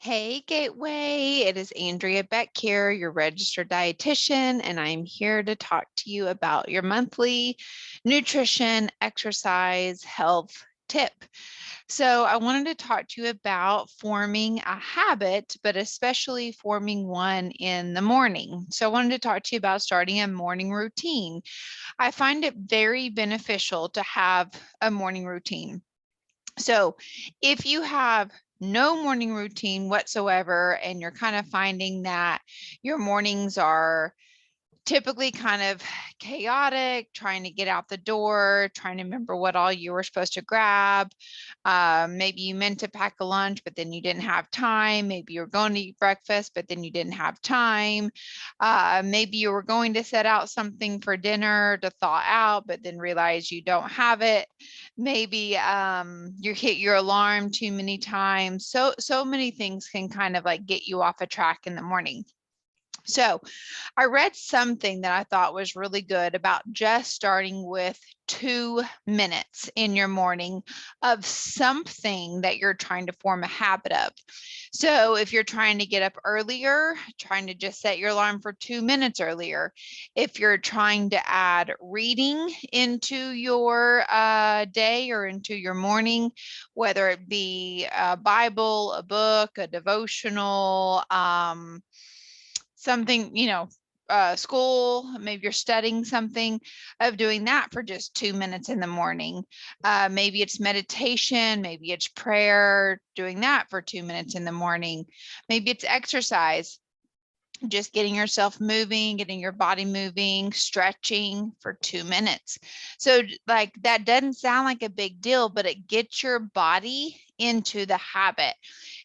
Hey, Gateway. It is Andrea Beck here, your registered dietitian, and I'm here to talk to you about your monthly nutrition, exercise, health tip. So, I wanted to talk to you about forming a habit, but especially forming one in the morning. So, I wanted to talk to you about starting a morning routine. I find it very beneficial to have a morning routine. So if you have no morning routine whatsoever and you're kind of finding that your mornings are typically kind of chaotic, trying to get out the door, trying to remember what all you were supposed to grab. Maybe you meant to pack a lunch, but then you didn't have time. Maybe you were going to eat breakfast, but then you didn't have time. Maybe you were going to set out something for dinner to thaw out, but then realize you don't have it. Maybe you hit your alarm too many times. So many things can kind of like get you off a track in the morning. So I read something that I thought was really good about just starting with 2 minutes in your morning of something that you're trying to form a habit of. So if you're trying to get up earlier, trying to just set your alarm for 2 minutes earlier. If you're trying to add reading into your day or into your morning, whether it be a Bible, a book, a devotional, something, school, maybe you're studying something, of doing that for just 2 minutes in the morning. Maybe it's meditation, maybe it's prayer, doing that for 2 minutes in the morning. Maybe it's exercise, just getting yourself moving, getting your body moving, stretching for 2 minutes. So, like, that doesn't sound like a big deal, but it gets your body into the habit.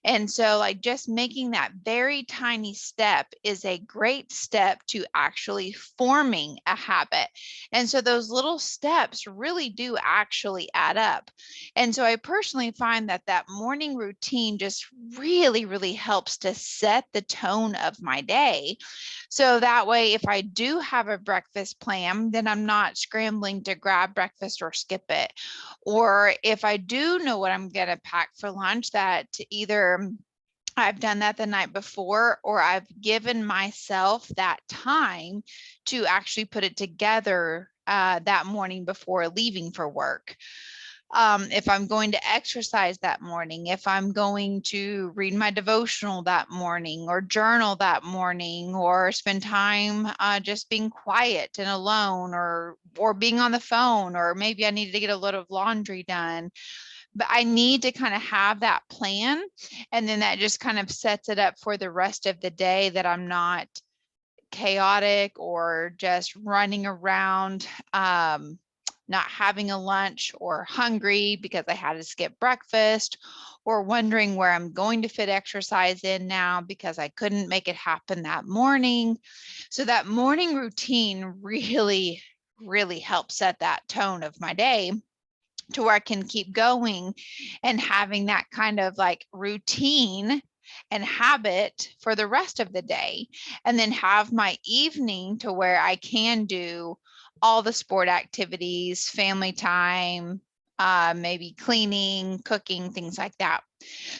And so, like, just making that very tiny step is a great step to actually forming a habit. And so, those little steps really do actually add up. And so, I personally find that that morning routine just really, really helps to set the tone of my day. So that way, if I do have a breakfast plan, then I'm not scrambling to grab breakfast or skip it. Or if I do know what I'm going to pack for lunch, that either I've done that the night before, or I've given myself that time to actually put it together that morning before leaving for work. If I'm going to exercise that morning, if I'm going to read my devotional that morning, or journal that morning, or spend time just being quiet and alone, or being on the phone, or maybe I needed to get a load of laundry done. But I need to kind of have that plan, and then that just kind of sets it up for the rest of the day, that I'm not chaotic or just running around, not having a lunch, or hungry because I had to skip breakfast, or wondering where I'm going to fit exercise in now because I couldn't make it happen that morning. So that morning routine really, really helps set that tone of my day, to where I can keep going and having that kind of like routine and habit for the rest of the day. And then have my evening to where I can do all the sport activities, family time, maybe cleaning, cooking, things like that.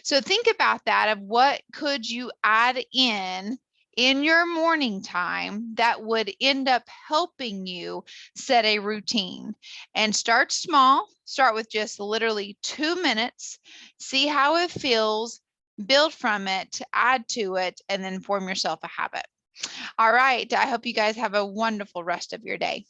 So think about that, of what could you add in your morning time that would end up helping you set a routine. And start small, start with just literally 2 minutes, see how it feels, build from it, add to it, and then form yourself a habit. All right. I hope you guys have a wonderful rest of your day.